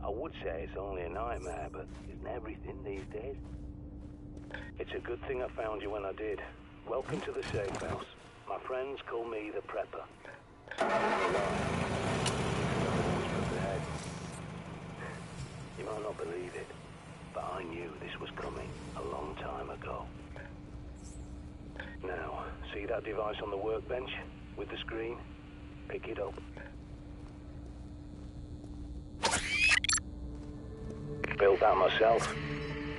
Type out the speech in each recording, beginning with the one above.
I would say it's only a nightmare, but isn't everything these days? It's a good thing I found you when I did. Welcome to the safe house. My friends call me the Prepper. You might not believe it, but I knew this was coming a long time ago. Now, see that device on the workbench with the screen? Pick it up. Built that myself.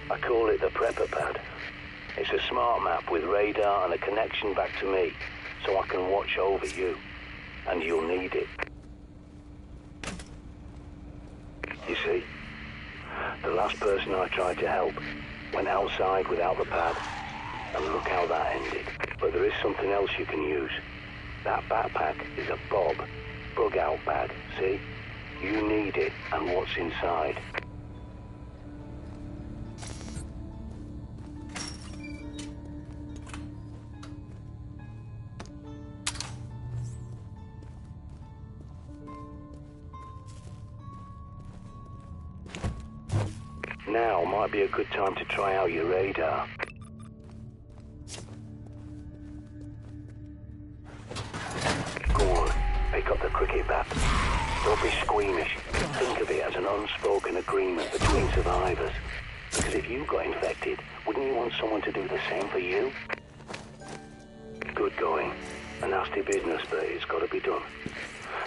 I call it the Prepper Pad. It's a smart map with radar and a connection back to me, so I can watch over you. And you'll need it. You see, the last person I tried to help went outside without the pad, and look how that ended. But there is something else you can use. That backpack is a bug-out bag, see? You need it and what's inside. Now might be a good time to try out your radar. Go on, pick up the cricket bat. Don't be squeamish. Think of it as an unspoken agreement between survivors. Because if you got infected, wouldn't you want someone to do the same for you? Good going. A nasty business, but it's got to be done.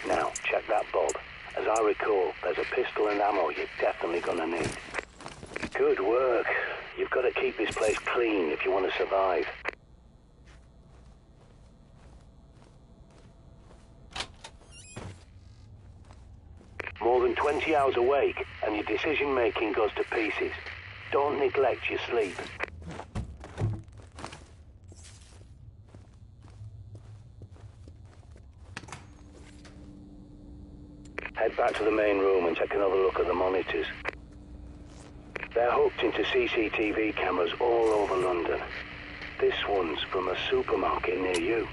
Now, check that bob. As I recall, there's a pistol and ammo you're definitely gonna need. Good work. You've got to keep this place clean if you want to survive. More than 20 hours awake and your decision-making goes to pieces. Don't neglect your sleep. Head back to the main room and take another look at the monitors. They're hooked into CCTV cameras all over London. This one's from a supermarket near you.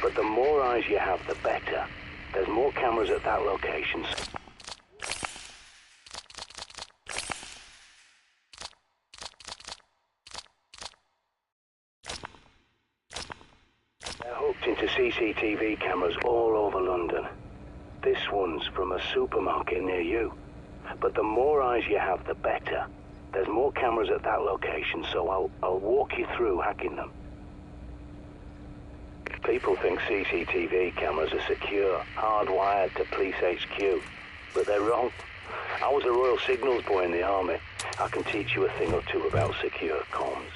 But the more eyes you have, the better. There's more cameras at that location. They're hooked into CCTV cameras all over London. This one's from a supermarket near you. But the more eyes you have, the better. There's more cameras at that location, so I'll walk you through hacking them. People think CCTV cameras are secure, hardwired to police HQ, but they're wrong. I was a Royal Signals boy in the army. I can teach you a thing or two about secure comms.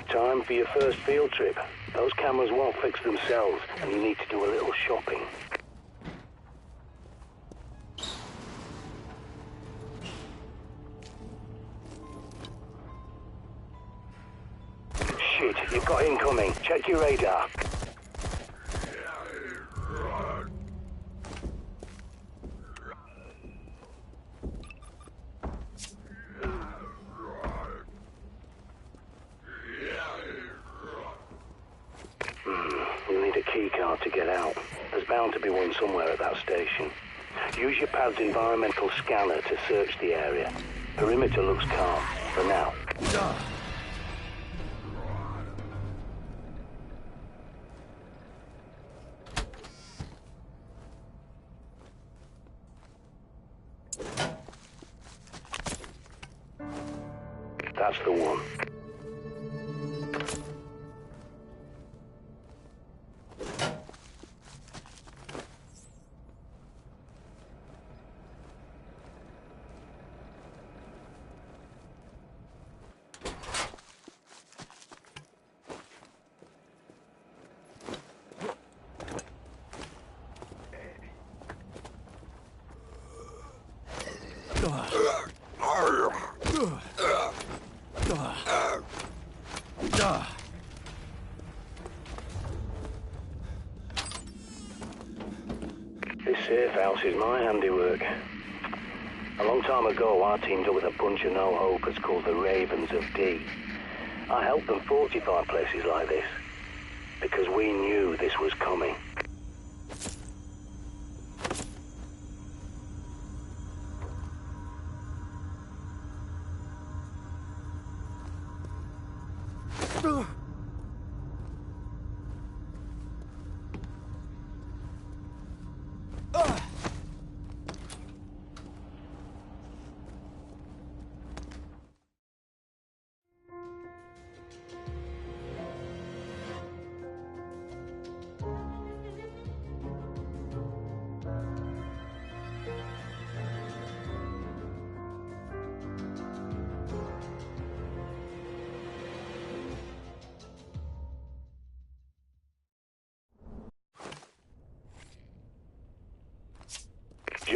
Time for your first field trip. Those cameras won't fix themselves, and you need to do a little shopping. Shit, you've got incoming. Check your radar. You'll need a key card to get out. There's bound to be one somewhere at that station. Use your pad's environmental scanner to search the area. Perimeter looks calm, for now. That's the one. This safe house is my handiwork. A long time ago, I teamed up with a bunch of no-hopers called the Ravens of D. I helped them fortify places like this, because we knew this was coming.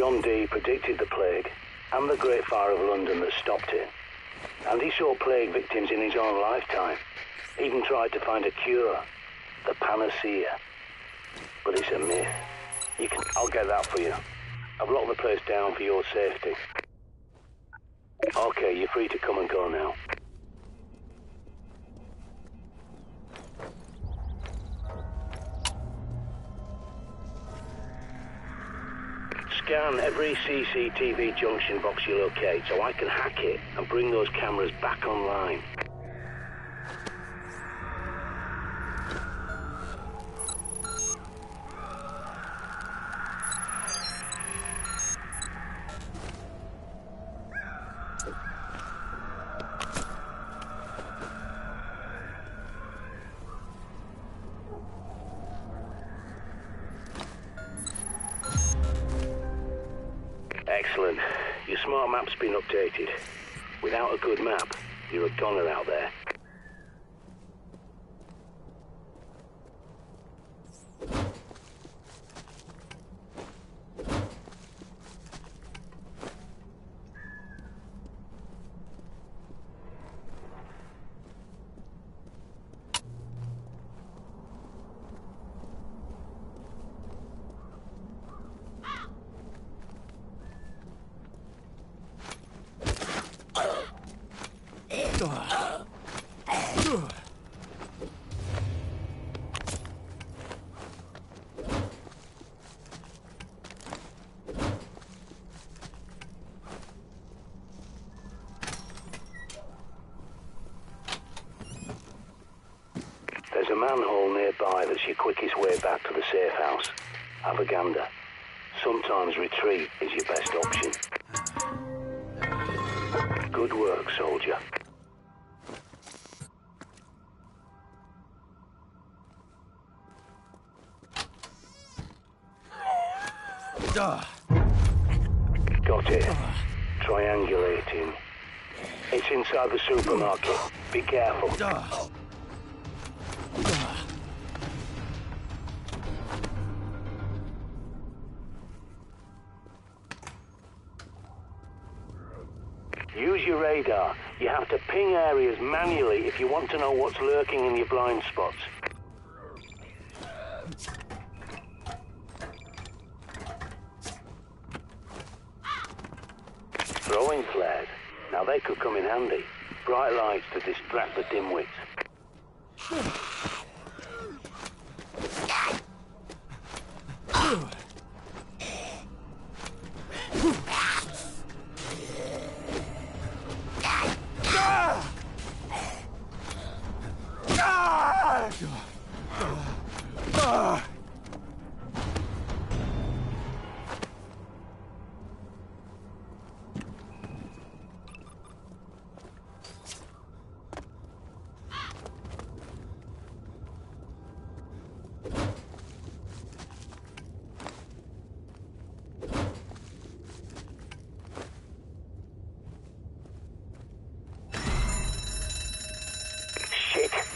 John Dee predicted the plague and the Great Fire of London that stopped it. And he saw plague victims in his own lifetime. Even tried to find a cure, the panacea. But it's a myth. I'll get that for you. I've locked the place down for your safety. Okay, you're free to come and go now. Scan every CCTV junction box you locate so I can hack it and bring those cameras back online. Excellent. Your smart map's been updated. Without a good map, you're a goner out there. There's a manhole nearby that's your quickest way back to the safe house. Have a gander. Sometimes retreat is your best option. Good work, soldier. Got it. Triangulating. It's inside the supermarket. Be careful. Use your radar. You have to ping areas manually if you want to know what's lurking in your blind spots. Throwing flares. Now they could come in handy. Bright lights to distract the dimwits.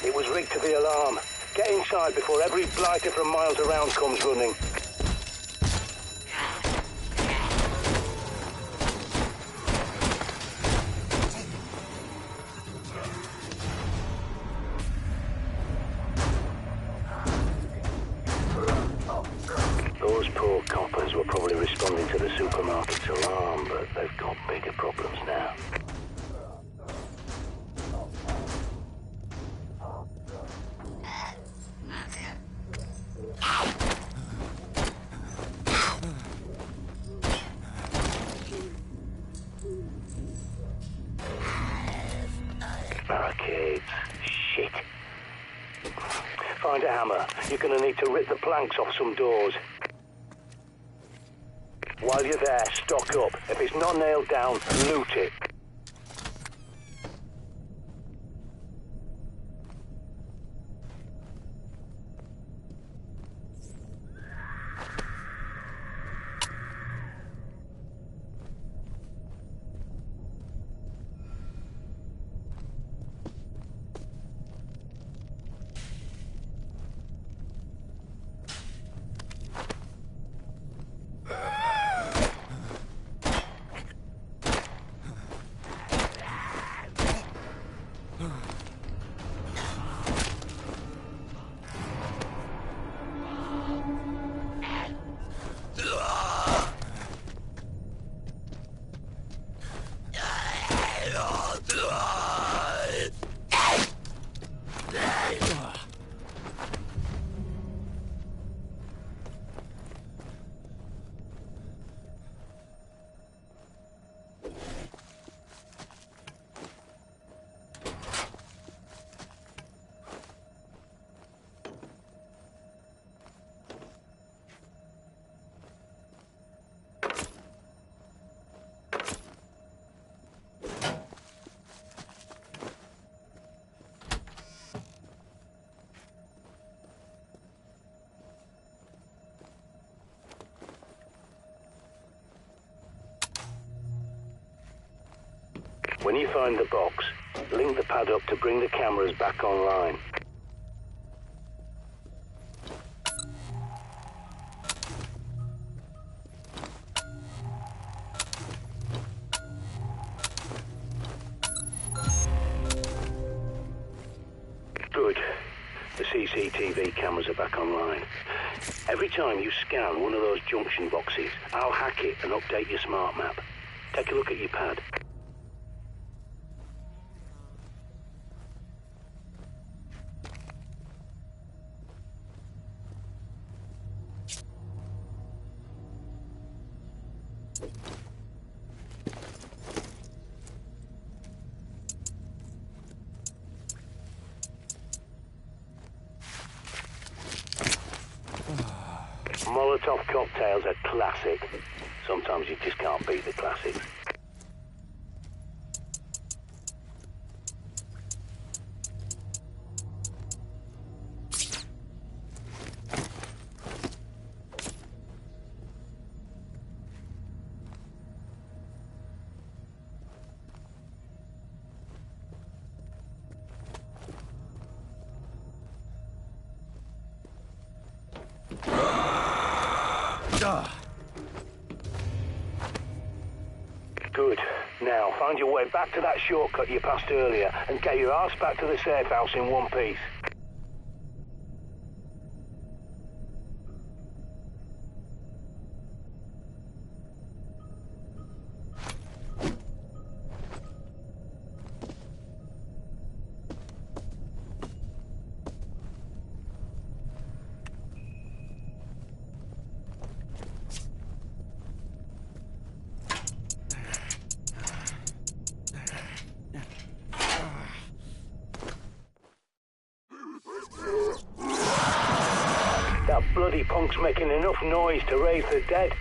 It was rigged to the alarm. Get inside before every blighter from miles around comes running. Those poor coppers were probably responding to the supermarket's alarm, but they've got bigger problems now. Barricades. Shit. Find a hammer. You're gonna need to rip the planks off some doors. While you're there, stock up. If it's not nailed down, loot it. When you find the box, link the pad up to bring the cameras back online. Good. The CCTV cameras are back online. Every time you scan one of those junction boxes, I'll hack it and update your smart map. Take a look at your pad. Molotov cocktails are classic. Sometimes you just can't beat the classics. Good. Now, find your way back to that shortcut you passed earlier and get your arse back to the safe house in one piece. That bloody punk's making enough noise to raise the dead.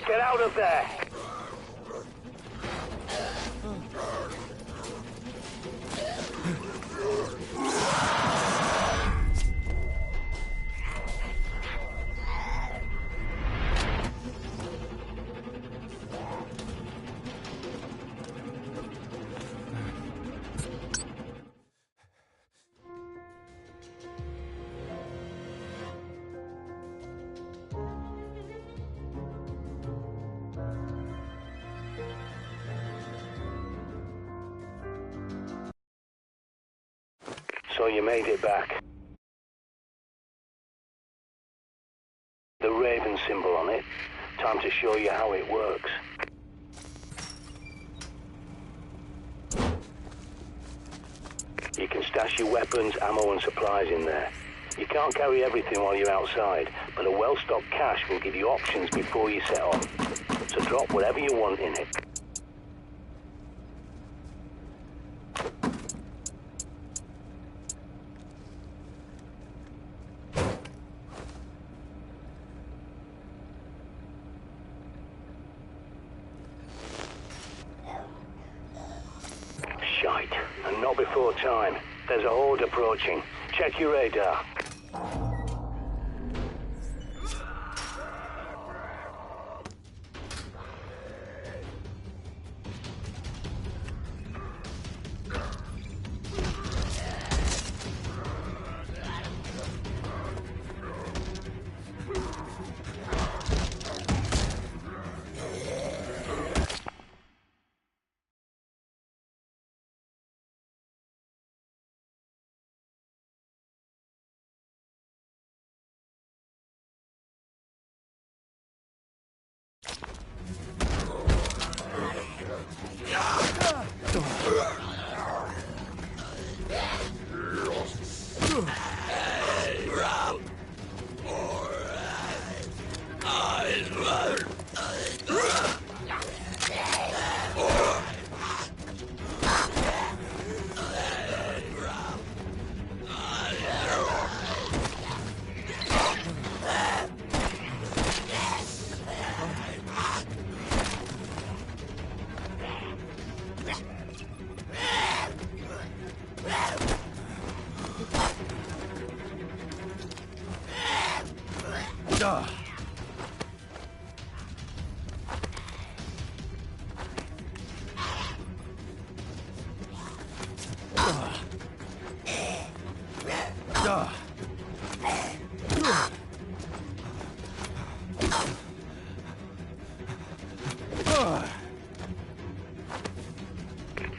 Get out of there! So you made it back. The Raven symbol on it. Time to show you how it works. You can stash your weapons, ammo and supplies in there. You can't carry everything while you're outside, but a well-stocked cache will give you options before you set off. So drop whatever you want in it. Shite, and not before time. There's a horde approaching. Check your radar.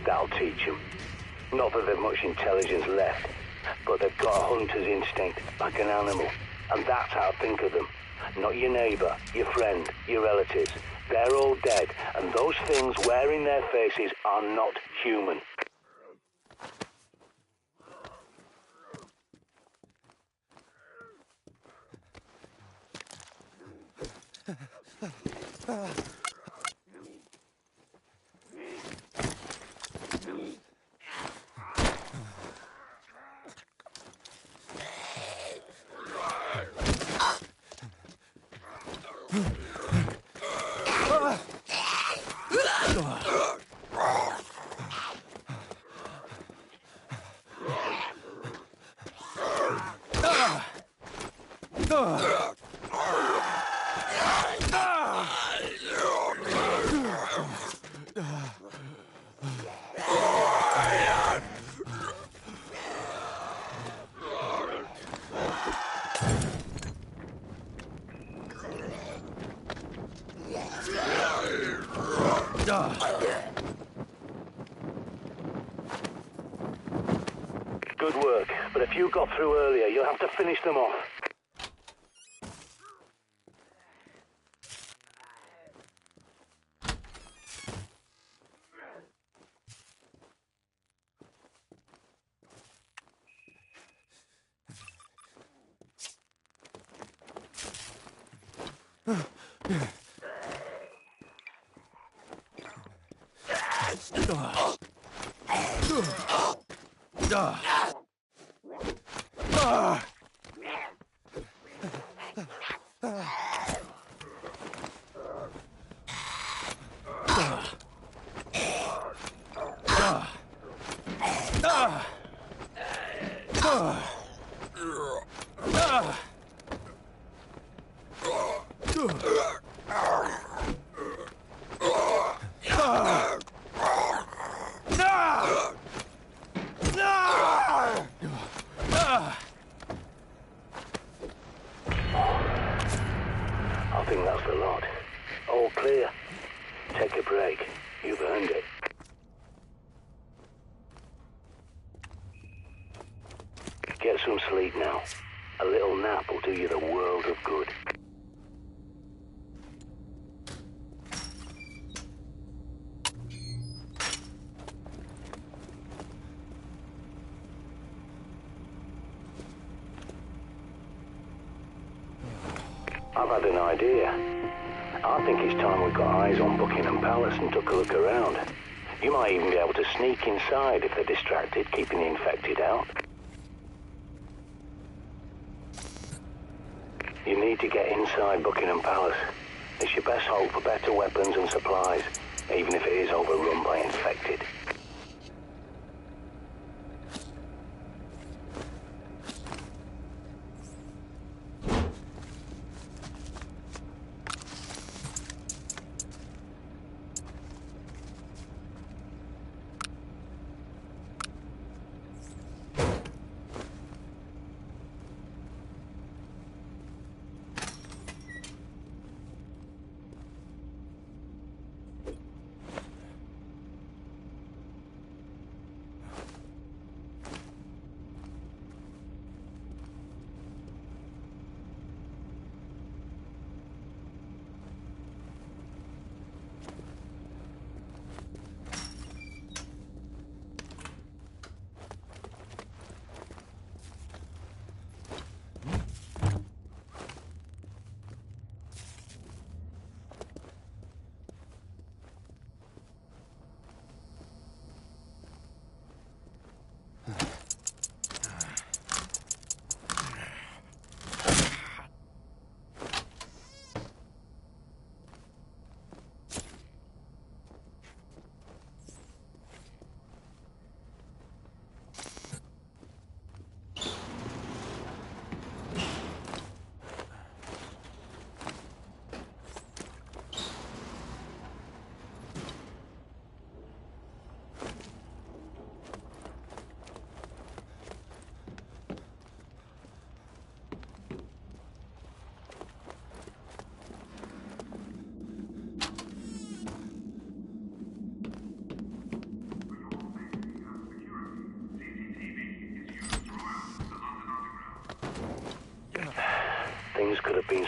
That'll teach them. Not that they've much intelligence left, but they've got a hunter's instinct, like an animal. And that's how I think of them. Not your neighbour, your friend, your relatives. They're all dead, and those things wearing their faces are not human. Good work, but if you got through earlier, you'll have to finish them off. I think that's the lot. All clear. Take a break. You've earned it. Get some sleep now. A little nap will do you the world of good. I've had an idea. I think it's time we got eyes on Buckingham Palace and took a look around. You might even be able to sneak inside if they're distracted, keeping the infected out. You need to get inside Buckingham Palace. It's your best hope for better weapons and supplies, even if it is overrun by infected.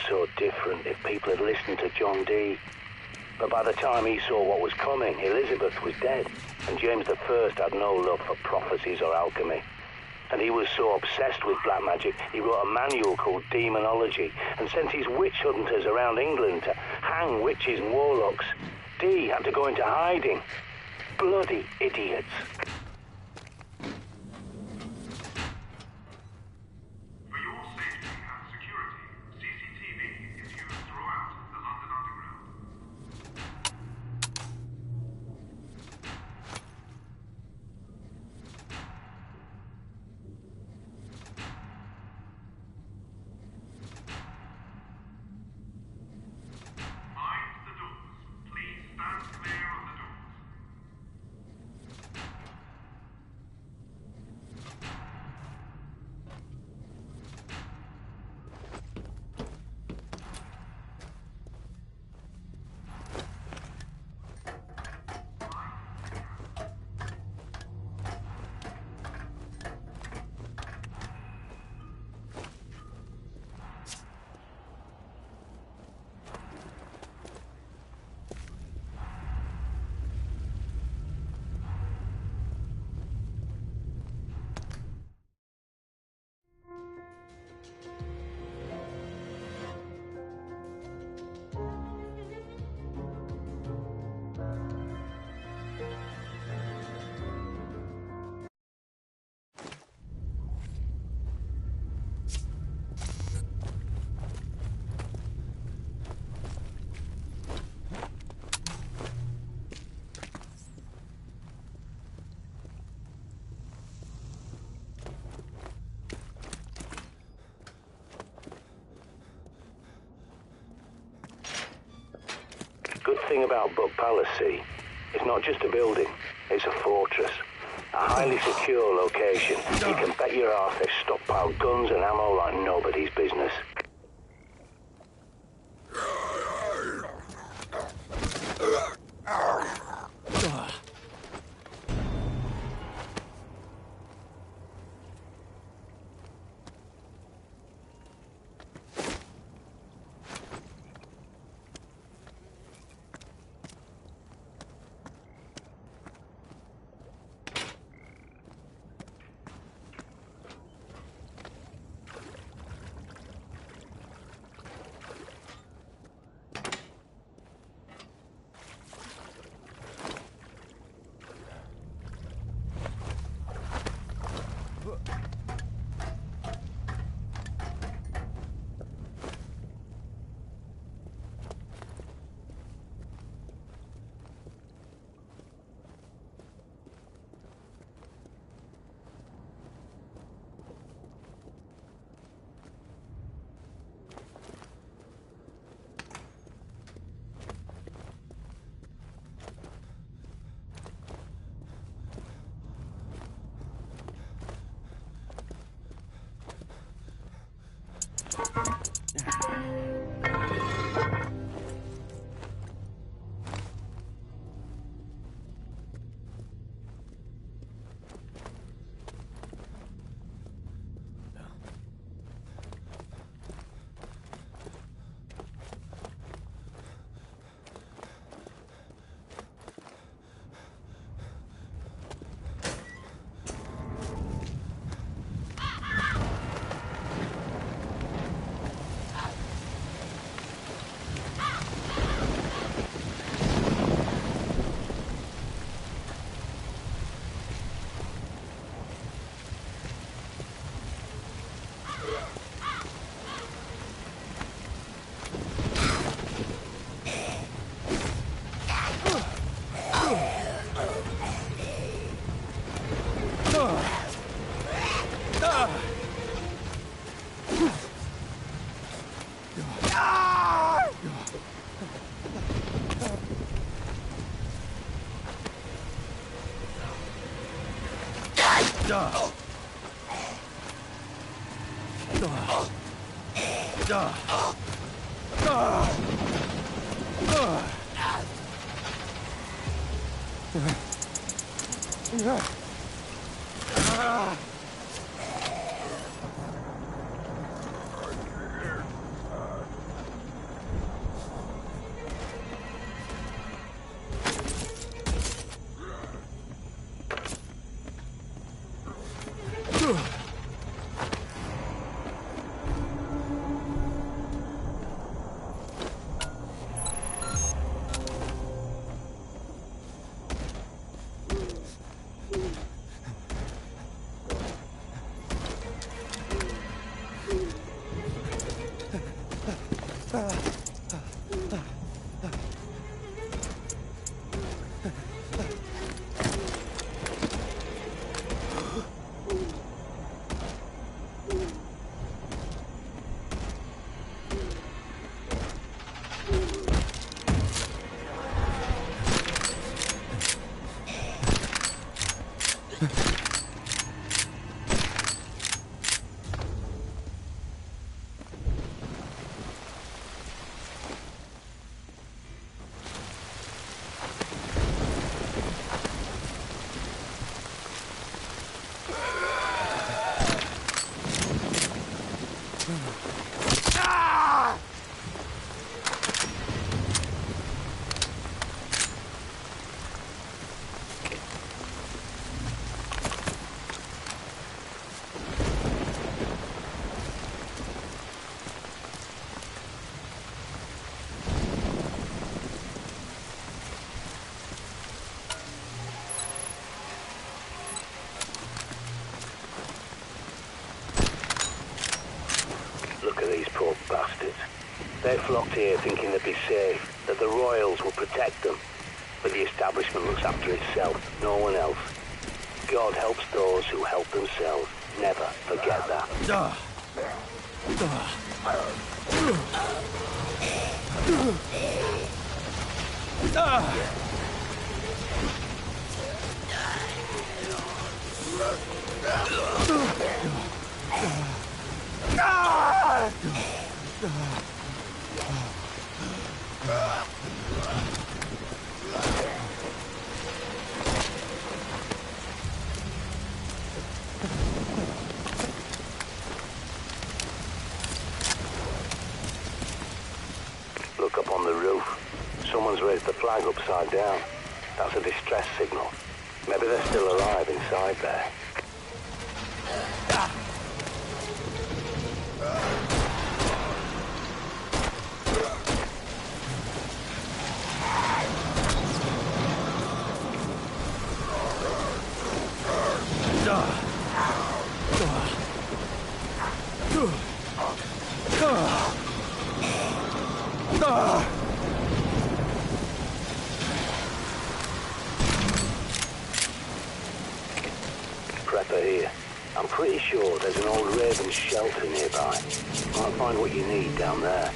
so different if people had listened to John Dee. But by the time he saw what was coming, Elizabeth was dead, and James I had no love for prophecies or alchemy. And he was so obsessed with black magic, he wrote a manual called Demonology and sent his witch hunters around England to hang witches and warlocks. Dee had to go into hiding. Bloody idiots. Good thing about Buck Palace, see, it's not just a building, it's a fortress. A highly secure location. You can bet your ass they've stockpiled guns and ammo like nobody's business. They flocked here thinking they'd be safe, that the royals would protect them. But the establishment looks after itself, no one else. God helps those who help themselves. Never forget that. Look up on the roof. Someone's raised the flag upside down. That's a distress signal. Maybe they're still alive inside there. Prepper here. I'm pretty sure there's an old Raven shelter nearby. Might find what you need down there.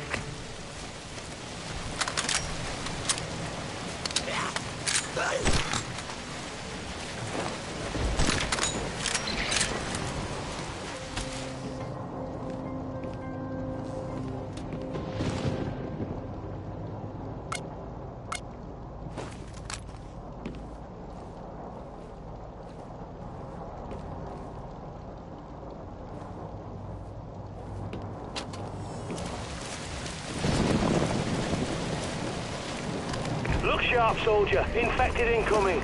Look sharp, soldier. Infected incoming.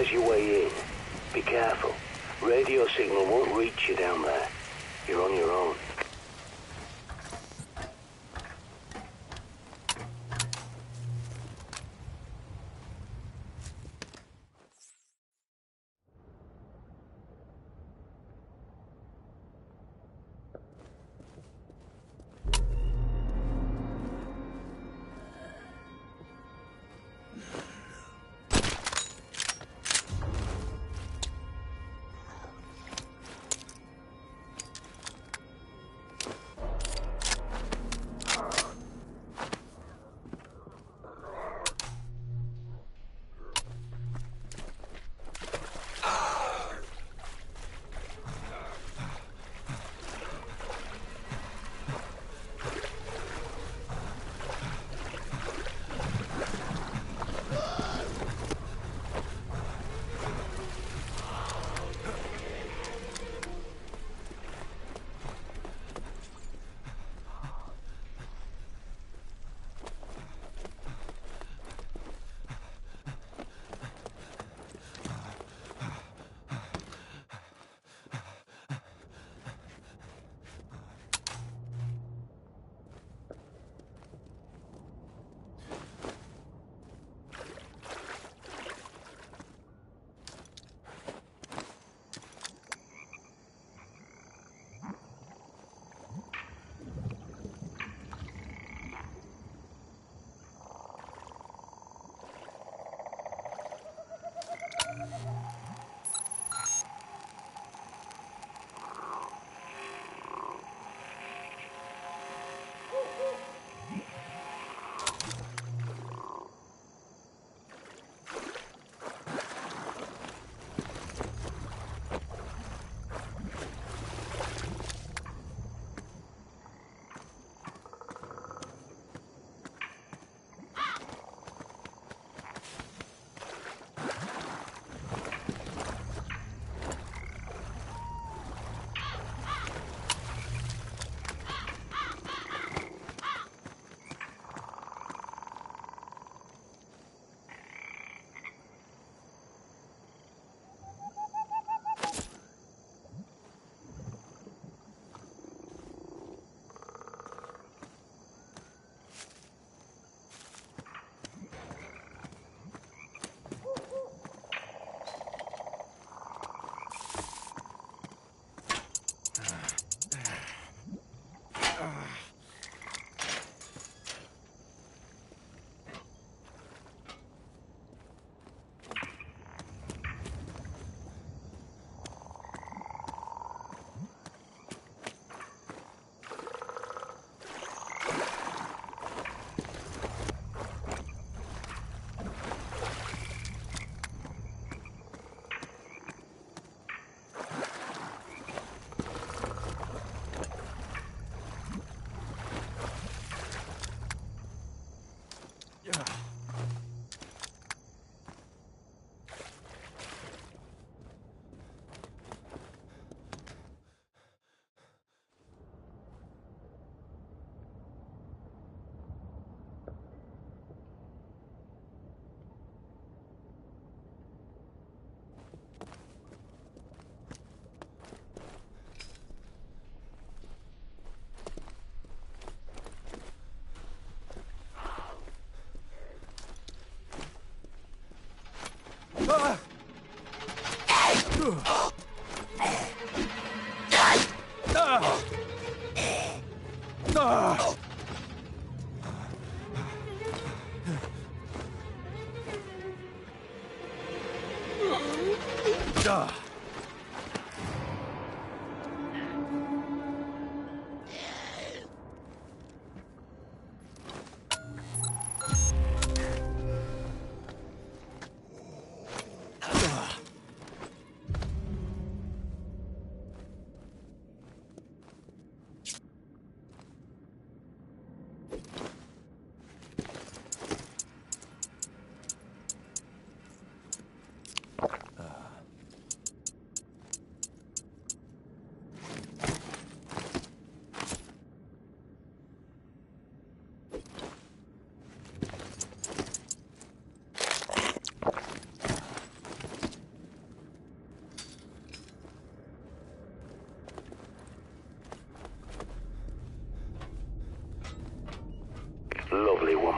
There's your way in. Be careful. Radio signal won't reach you down there. You're on your own.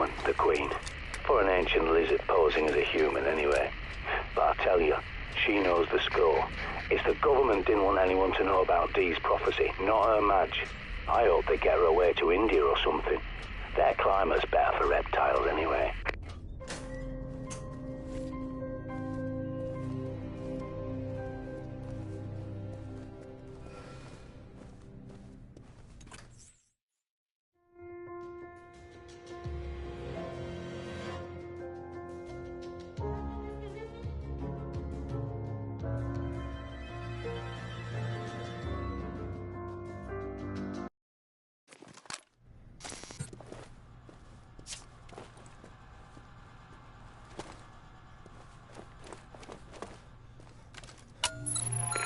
woman, the Queen. For an ancient lizard posing as a human, anyway. But I tell you, she knows the score. It's the government didn't want anyone to know about Dee's prophecy, not her Madge. I hope they get her away to India or something. Their climate's better for reptiles, anyway.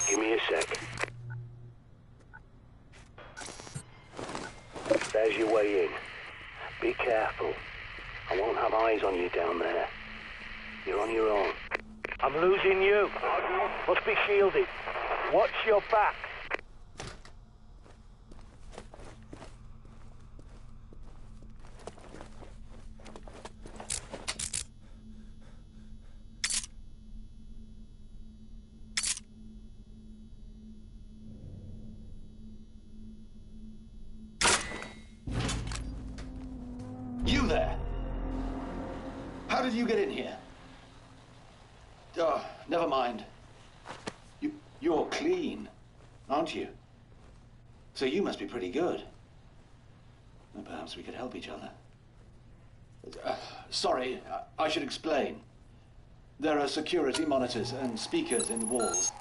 Give me a sec. There's your way in. Be careful. I won't have eyes on you down there. You're on your own. I'm losing you. Must be shielded. Watch your back. You there? How did you get in here? Oh, never mind. You're clean, aren't you? So you must be pretty good. Well, perhaps we could help each other. Sorry, I should explain. There are security monitors and speakers in the walls.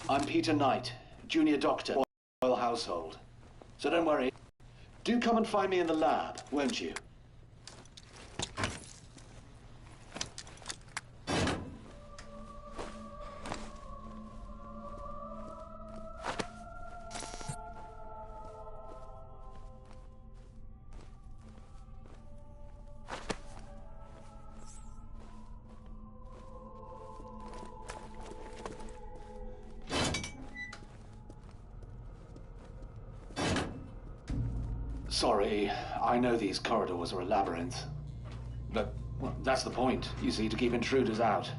I'm Peter Knight, junior doctor, Royal Household. So don't worry. Do come and find me in the lab, won't you? Sorry, I know these corridors are a labyrinth. But, well, that's the point, you see, to keep intruders out.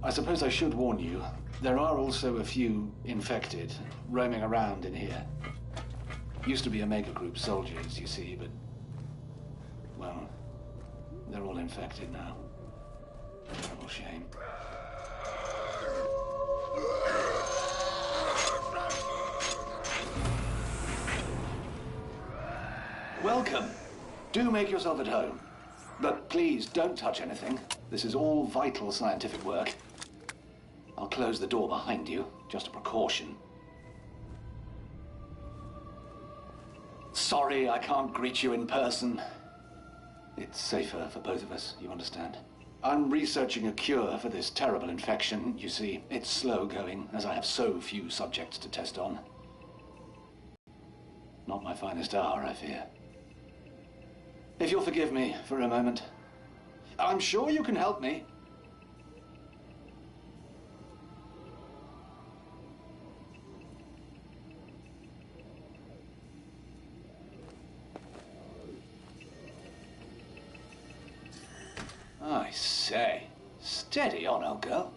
I suppose I should warn you, there are also a few infected roaming around in here. Used to be Omega Group soldiers, you see, but, well, they're all infected now. Terrible shame. Welcome. Do make yourself at home. But please, don't touch anything. This is all vital scientific work. I'll close the door behind you, just a precaution. Sorry, I can't greet you in person. It's safer for both of us, you understand? I'm researching a cure for this terrible infection, you see. It's slow going, as I have so few subjects to test on. Not my finest hour, I fear. If you'll forgive me for a moment. I'm sure you can help me. I say, steady on, old girl.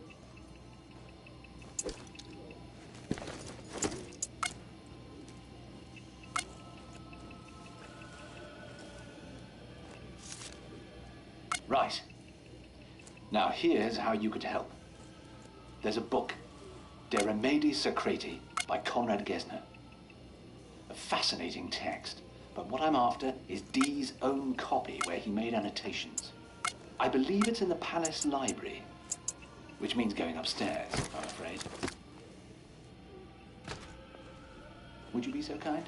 Right. Now here's how you could help. There's a book, De Remedii Secreti, by Conrad Gesner. A fascinating text, but what I'm after is Dee's own copy where he made annotations. I believe it's in the Palace Library, which means going upstairs, I'm afraid. Would you be so kind?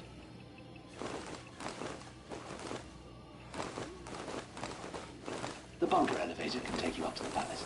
The bunker elevator can take you up to the palace.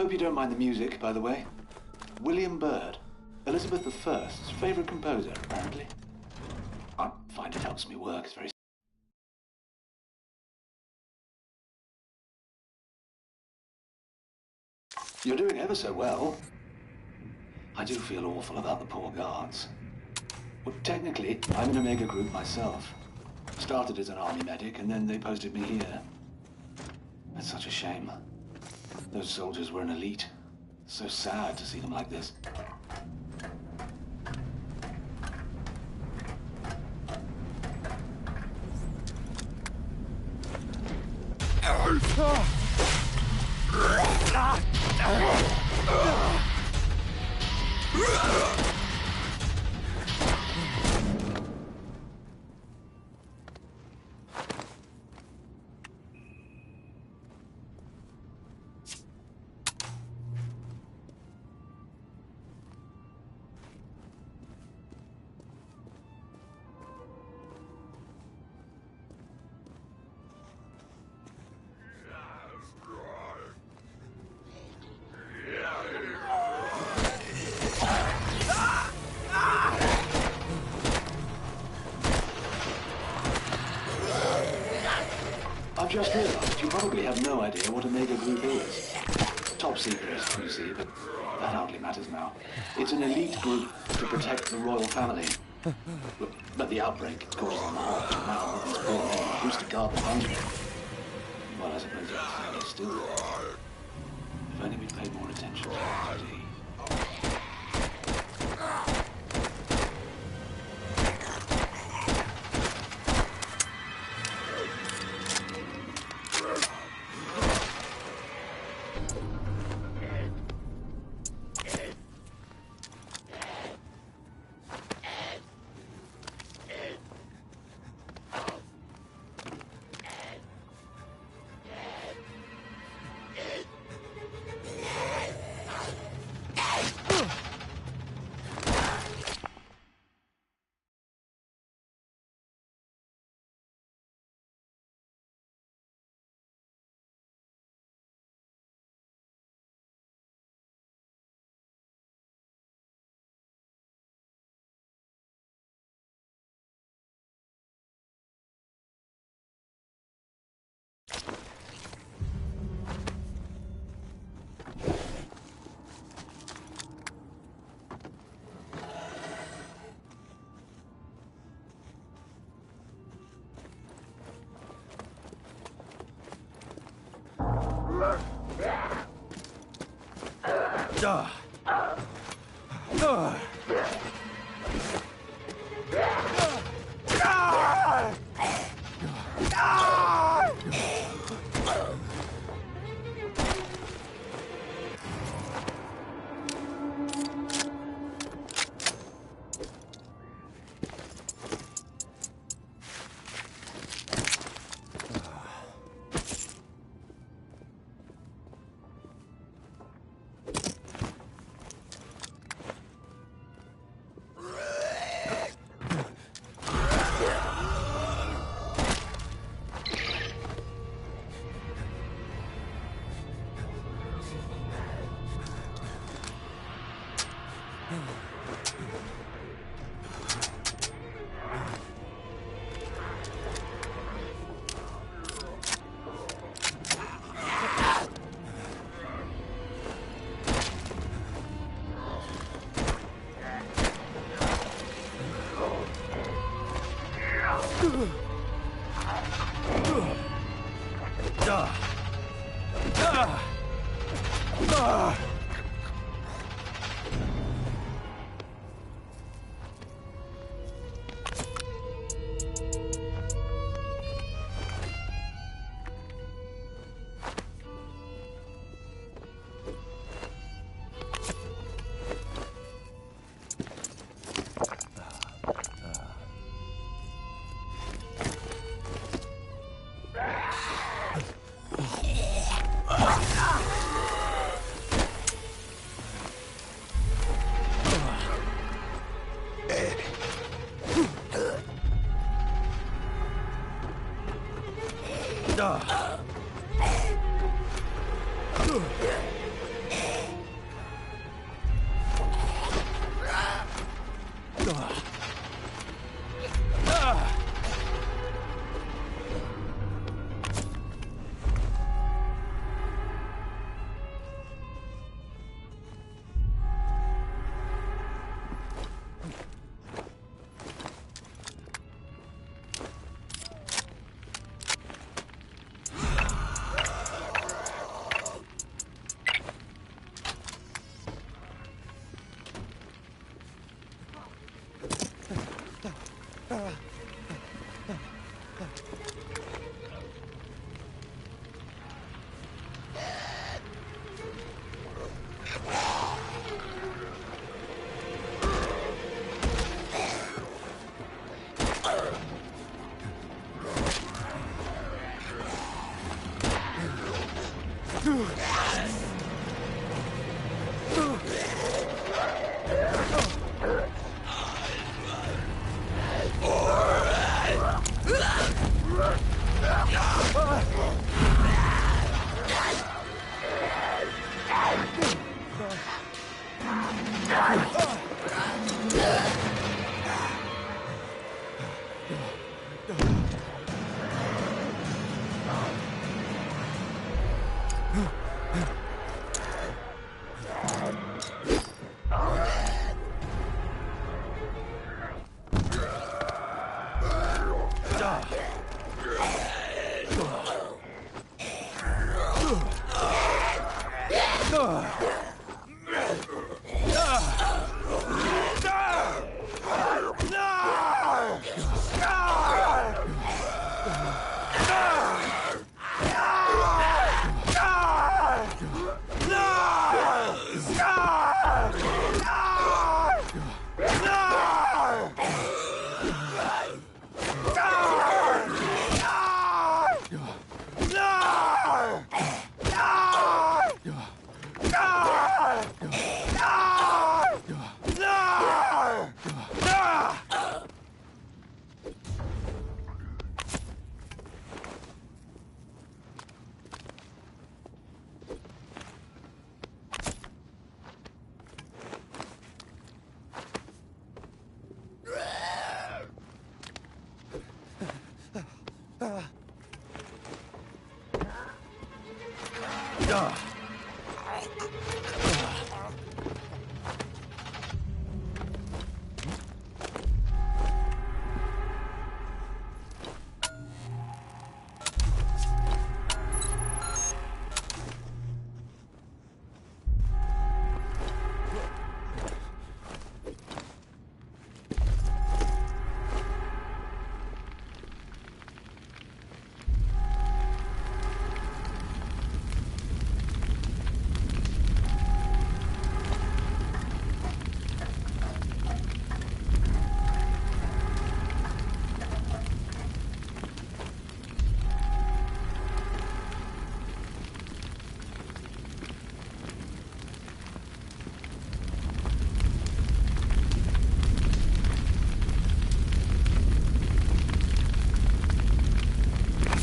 hope you don't mind the music, by the way. William Byrd, Elizabeth I's favorite composer, apparently. I find it helps me work. It's very... You're doing ever so well. I do feel awful about the poor guards. Well, technically, I'm in Omega Group myself. Started as an army medic, and then they posted me here. It's such a shame. Those soldiers were an elite. So sad to see them like this. I've just realized you probably have no idea what Omega Group is. Top secret, you see, but that hardly matters now. It's an elite group to protect the royal family. But the outbreak causes them harm, and now it's poor men who's to guard the country. Well, I suppose it's still there. If only we'd paid more attention to our duty.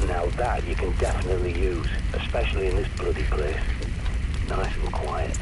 Now that you can definitely use, especially in this bloody place. Nice and quiet.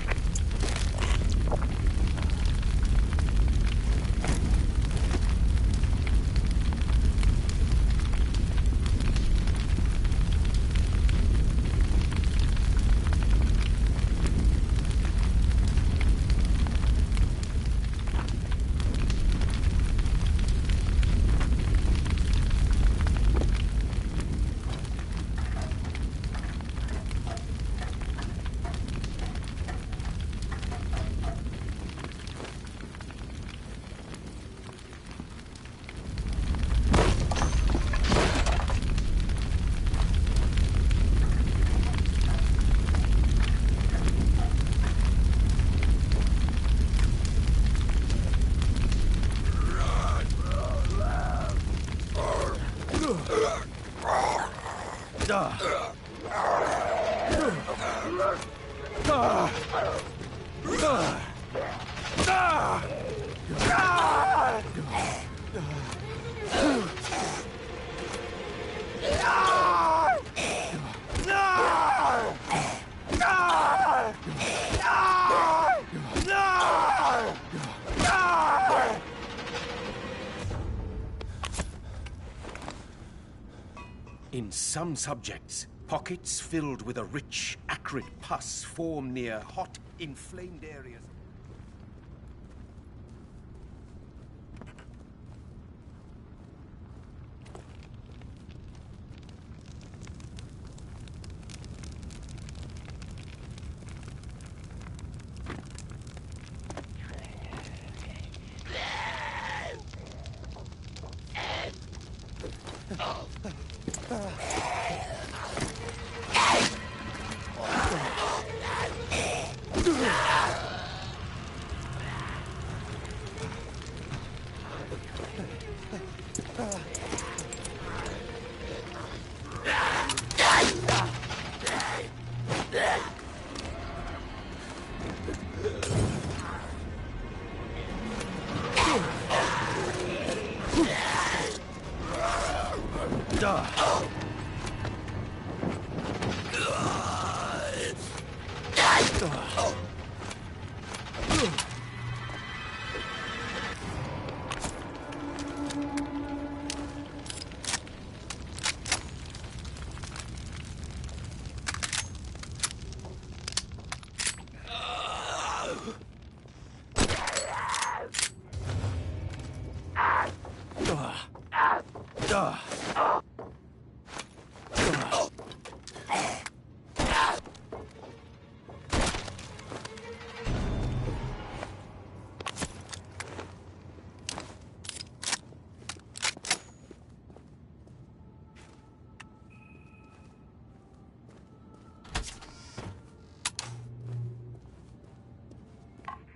In some subjects, pockets filled with a rich, acrid pus form near hot, inflamed areas.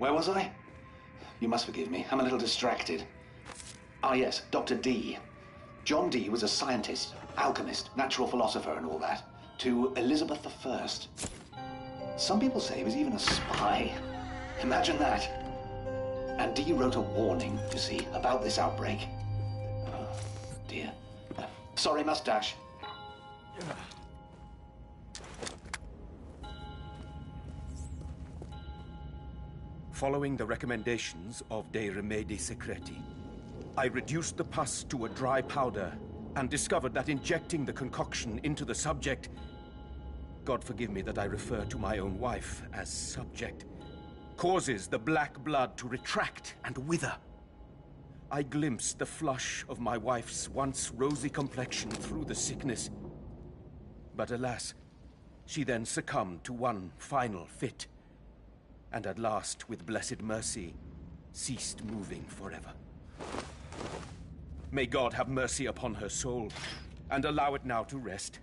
Where was I? You must forgive me. I'm a little distracted. Ah, yes, Dr. Dee. John Dee was a scientist, alchemist, natural philosopher and all that, to Elizabeth I. Some people say he was even a spy. Imagine that. And Dee wrote a warning, you see, about this outbreak. Oh, dear. Sorry, mustache. Following the recommendations of De Remedi Secreti, I reduced the pus to a dry powder and discovered that injecting the concoction into the subject, God forgive me that I refer to my own wife as subject, causes the black blood to retract and wither. I glimpsed the flush of my wife's once rosy complexion through the sickness. But alas, she then succumbed to one final fit, and at last, with blessed mercy, ceased moving forever. May God have mercy upon her soul, and allow it now to rest.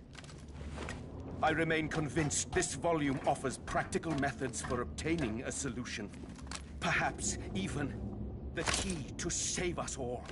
I remain convinced this volume offers practical methods for obtaining a solution. Perhaps even the key to save us all.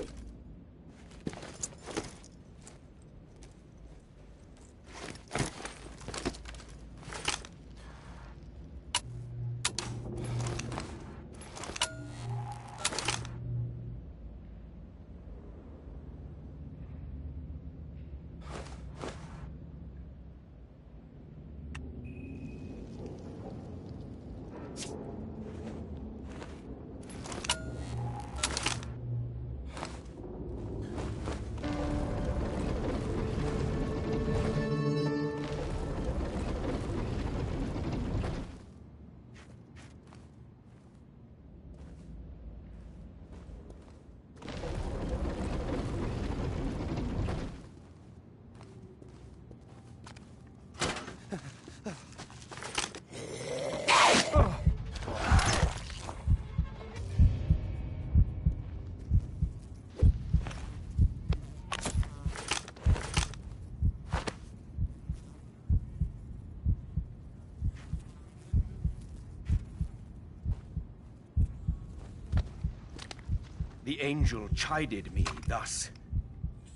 The angel chided me thus.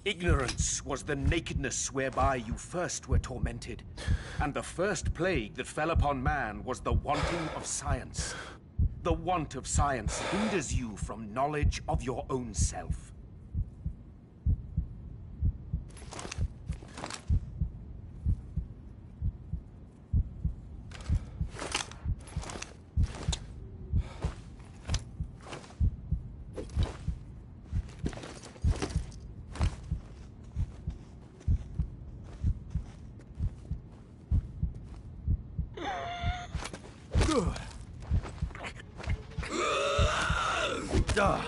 Ignorance was the nakedness whereby you first were tormented, and the first plague that fell upon man was the wanting of science. The want of science hinders you from knowledge of your own self. Duh.